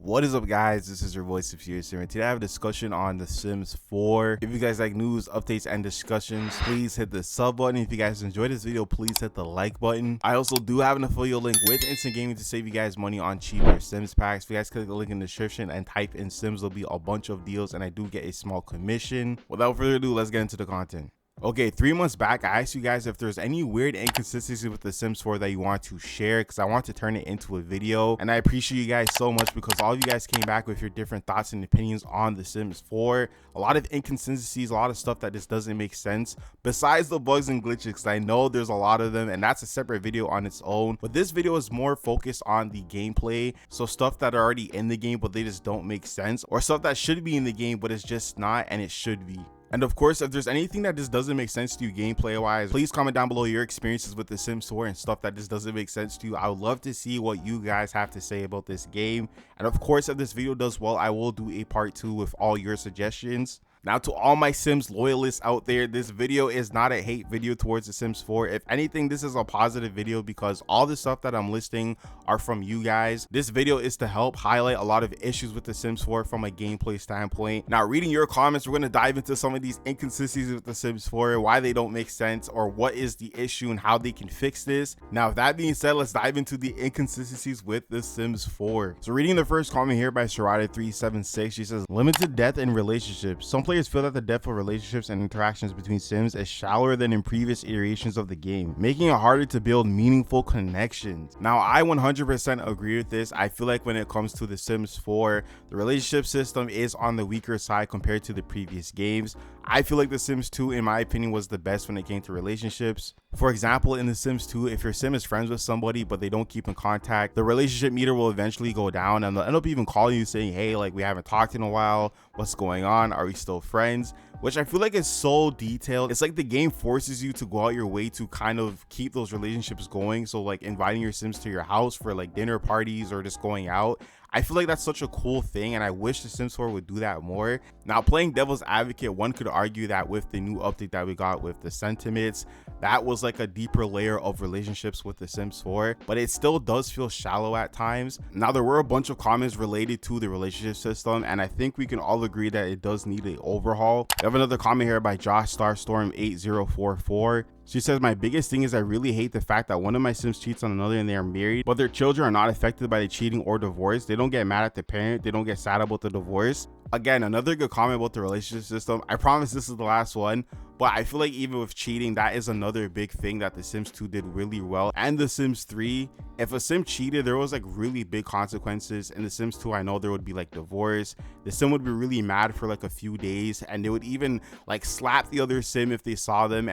What is up, guys? This is your voice of Serious here, and today I have a discussion on The Sims 4. If you guys like news, updates, and discussions, please hit the sub button. If you guys enjoyed this video, please hit the like button. I also do have an affiliate link with Instant Gaming to save you guys money on cheaper Sims packs. If you guys click the link in the description and type in Sims, there'll be a bunch of deals, and I do get a small commission. Without further ado, let's get into the content. Okay, 3 months back, I asked you guys if there's any weird inconsistencies with The Sims 4 that you want to share, because I want to turn it into a video. And I appreciate you guys so much because all of you guys came back with your different thoughts and opinions on The Sims 4. A lot of inconsistencies, a lot of stuff that just doesn't make sense, besides the bugs and glitches, because I know there's a lot of them, and that's a separate video on its own. But this video is more focused on the gameplay, so stuff that are already in the game but they just don't make sense, or stuff that should be in the game but it's just not and it should be. And of course, if there's anything that just doesn't make sense to you gameplay wise, please comment down below your experiences with The Sims 4 and stuff that just doesn't make sense to you. I would love to see what you guys have to say about this game. And of course, if this video does well, I will do a part 2 with all your suggestions. Now, to all my Sims loyalists out there, this video is not a hate video towards The Sims 4. If anything, this is a positive video because all the stuff that I'm listing are from you guys. This video is to help highlight a lot of issues with The Sims 4 from a gameplay standpoint. Now, reading your comments, we're going to dive into some of these inconsistencies with The Sims 4, why they don't make sense, or what is the issue and how they can fix this. Now, with that being said, let's dive into the inconsistencies with The Sims 4. So reading the first comment here by Sharada376, she says, limited depth in relationships. Some players feel that the depth of relationships and interactions between Sims is shallower than in previous iterations of the game, making it harder to build meaningful connections. Now, I 100% agree with this. I feel like when it comes to The Sims 4, the relationship system is on the weaker side compared to the previous games. I feel like The Sims 2, in my opinion, was the best when it came to relationships. For example, in The Sims 2, if your Sim is friends with somebody but they don't keep in contact, the relationship meter will eventually go down and they'll end up even calling you saying, hey, like, we haven't talked in a while, what's going on, are we still friends? Which I feel like is so detailed. It's like the game forces you to go out your way to kind of keep those relationships going. So like inviting your Sims to your house for like dinner parties or just going out, I feel like that's such a cool thing, and I wish The Sims 4 would do that more. Now, playing devil's advocate, one could argue that with the new update that we got with the sentiments, that was like a deeper layer of relationships with The Sims 4, but it still does feel shallow at times. Now, there were a bunch of comments related to the relationship system, and I think we can all agree that it does need an overhaul. We have another comment here by Josh Starstorm 8044. She says, my biggest thing is I really hate the fact that one of my Sims cheats on another and they are married, but their children are not affected by the cheating or divorce. They don't get mad at the parent. They don't get sad about the divorce. Again, another good comment about the relationship system. I promise this is the last one, but I feel like even with cheating, that is another big thing that The Sims 2 did really well. And The Sims 3, if a Sim cheated, there was like really big consequences. In The Sims 2, I know there would be like divorce. The Sim would be really mad for like a few days, and they would even like slap the other Sim if they saw them.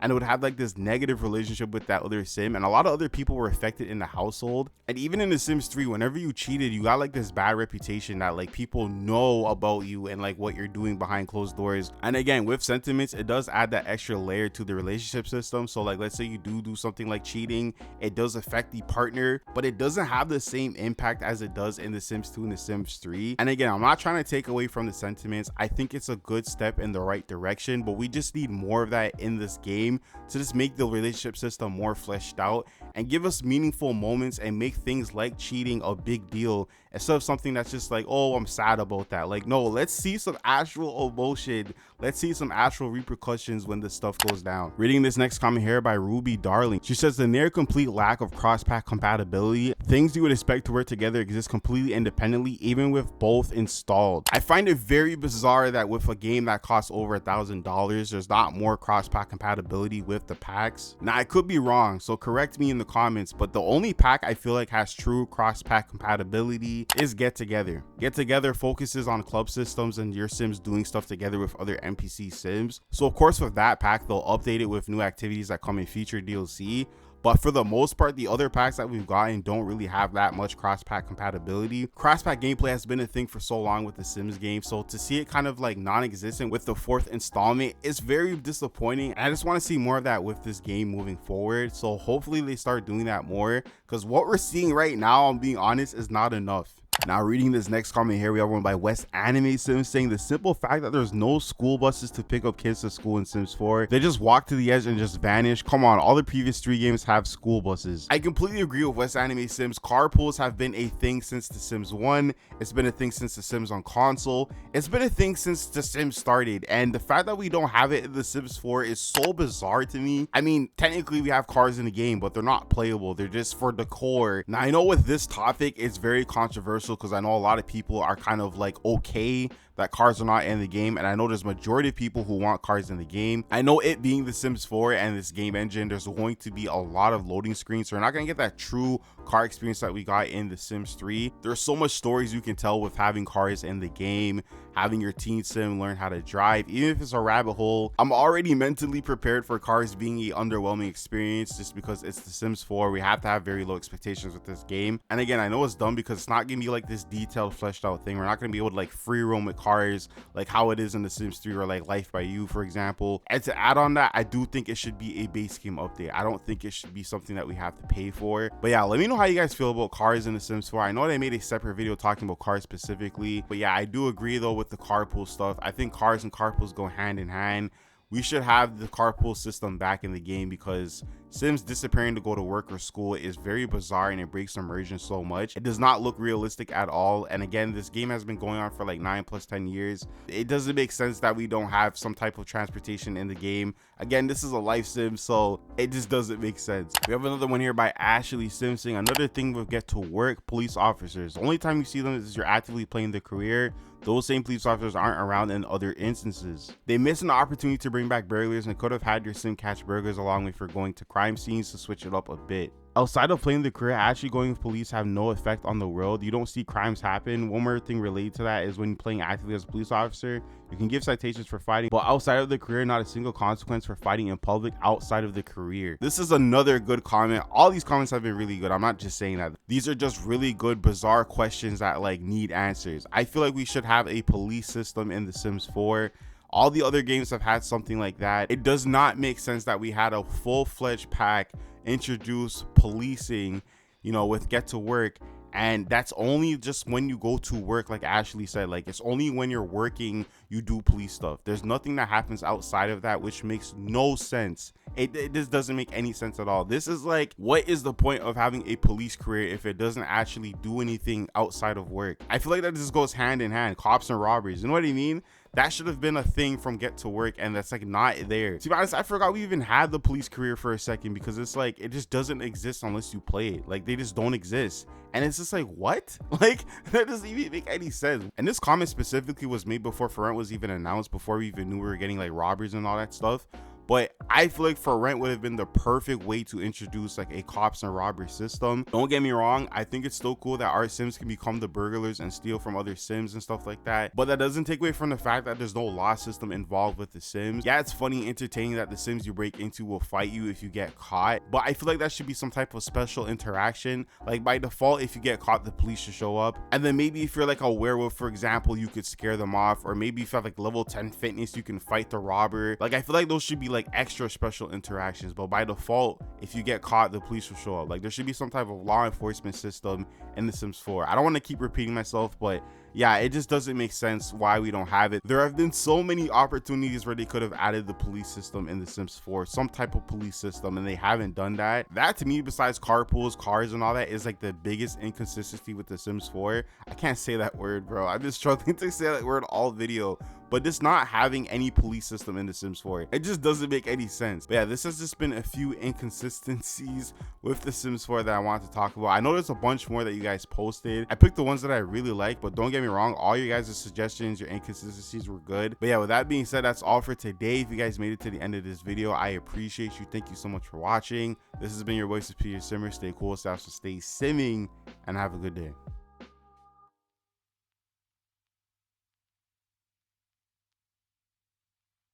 And it would have like this negative relationship with that other Sim, and a lot of other people were affected in the household. And even in The Sims 3, whenever you cheated, you got like this bad reputation that like people know about you and like what you're doing behind closed doors. And again, with sentiments, it does add that extra layer to the relationship system. So like, let's say you do something like cheating, it does affect the partner, but it doesn't have the same impact as it does in The Sims 2 and The Sims 3. And again, I'm not trying to take away from the sentiments. I think it's a good step in the right direction, but we just need more of that in this game to just make the relationship system more fleshed out and give us meaningful moments and make things like cheating a big deal instead of something that's just like, oh, I'm sad about that. Like, no, let's see some actual emotion. Let's see some actual repercussions when this stuff goes down. Reading this next comment here by Ruby Darling. She says, the near complete lack of crosspack compatibility. Things you would expect to work together exist completely independently, even with both installed. I find it very bizarre that with a game that costs over $1,000, there's not more crosspack compatibility with the packs. Now, I could be wrong, so correct me in the comments, but the only pack I feel like has true cross-pack compatibility is Get Together. Get Together focuses on club systems and your Sims doing stuff together with other NPC Sims. So of course with that pack, they'll update it with new activities that come in feature DLC. But for the most part, the other packs that we've gotten don't really have that much cross-pack compatibility. Cross-pack gameplay has been a thing for so long with the Sims game, so to see it kind of like non-existent with the 4th installment is very disappointing. I just want to see more of that with this game moving forward, so hopefully they start doing that more, because what we're seeing right now, I'm being honest, is not enough. Now reading this next comment here, we have one by West Anime Sims saying the simple fact that there's no school buses to pick up kids to school in Sims 4, they just walk to the edge and just vanish. Come on, all the previous 3 games have school buses. I completely agree with West Anime Sims. Carpools have been a thing since The Sims 1. It's been a thing since The Sims on console. It's been a thing since The Sims started, and the fact that we don't have it in The Sims 4 is so bizarre to me. I mean, technically we have cars in the game, but they're not playable. They're just for decor. Now I know with this topic it's very controversial because I know a lot of people are kind of like okay that cars are not in the game, and I know there's majority of people who want cars in the game. I know it being The Sims 4 and this game engine, there's going to be a lot of loading screens, so we're not gonna get that true car experience that we got in The Sims 3. There's so much stories you can tell with having cars in the game, having your teen sim learn how to drive, even if it's a rabbit hole. I'm already mentally prepared for cars being an underwhelming experience just because it's The Sims 4. We have to have very low expectations with this game, and again, I know it's dumb because it's not gonna be like this detailed fleshed out thing. We're not gonna be able to like free roam with cars like how it is in The Sims 3 or like Life by You, for example. And to add on that, I do think it should be a base game update. I don't think it should be something that we have to pay for. But yeah, let me know how you guys feel about cars in The Sims 4. I know they made a separate video talking about cars specifically, but yeah, I do agree though with the carpool stuff. I think cars and carpools go hand in hand. We should have the carpool system back in the game because Sims disappearing to go to work or school is very bizarre and it breaks immersion so much. It does not look realistic at all. And again, this game has been going on for like 9 plus 10 years. It doesn't make sense that we don't have some type of transportation in the game. Again, this is a life sim, so it just doesn't make sense. We have another one here by Ashley Simpson. Another thing with get to work police officers. The only time you see them is you're actively playing the career. Those same police officers aren't around in other instances. They missed an opportunity to bring back burglars and could have had your sim catch burglars along with for going to crime scenes to switch it up a bit. Outside of playing the career, actually going with police have no effect on the world. You don't see crimes happen. One more thing related to that is when you're playing actively as a police officer, you can give citations for fighting, but outside of the career, not a single consequence for fighting in public outside of the career. This is another good comment. All these comments have been really good. I'm not just saying that. These are just really good, bizarre questions that like need answers. I feel like we should have a police system in The Sims 4. All the other games have had something like that. It does not make sense that we had a full-fledged pack introduce policing, you know, with get to work, and that's only just when you go to work. Like Ashley said, like it's only when you're working you do police stuff. There's nothing that happens outside of that, which makes no sense. It just doesn't make any sense at all. This is like, what is the point of having a police career if it doesn't actually do anything outside of work? I feel like that just goes hand in hand. Cops and robberies, you know what I mean? That should have been a thing from get to work, and that's like not there. To be honest, I forgot we even had the police career for a second because it's like it just doesn't exist unless you play it. Like they just don't exist, and it's just like, what? Like that doesn't even make any sense. And this comment specifically was made before For Rent was even announced, before we even knew we were getting like robberies and all that stuff. But I feel like For Rent would have been the perfect way to introduce like a cops and robbery system. Don't get me wrong, I think it's still cool that our sims can become the burglars and steal from other sims and stuff like that, but that doesn't take away from the fact that there's no law system involved with the sims. Yeah, it's funny and entertaining that the sims you break into will fight you if you get caught, but I feel like that should be some type of special interaction. Like by default, if you get caught, the police should show up, and then maybe if you're like a werewolf, for example, you could scare them off, or maybe if you have like level 10 fitness, you can fight the robber. Like I feel like those should be like extra special interactions, but by default, if you get caught, the police will show up. Like there should be some type of law enforcement system in The Sims 4. I don't want to keep repeating myself, but yeah, it just doesn't make sense why we don't have it. There have been so many opportunities where they could have added the police system in The Sims 4, some type of police system, and they haven't done that. That to me, besides carpools, cars and all that, is like the biggest inconsistency with The Sims 4. I can't say that word, bro. I've been struggling to say that word all video, but just not having any police system in The Sims 4, it just doesn't make any sense. But yeah, this has just been a few inconsistencies with The Sims 4 that I wanted to talk about. I know there's a bunch more that you guys posted. I picked the ones that I really like, but don't get me wrong, all you guys' suggestions, your inconsistencies were good. But yeah, with that being said, that's all for today. If you guys made it to the end of this video, I appreciate you. Thank you so much for watching. This has been your voice of Peter Simmer. Stay cool, stay simming, and have a good day.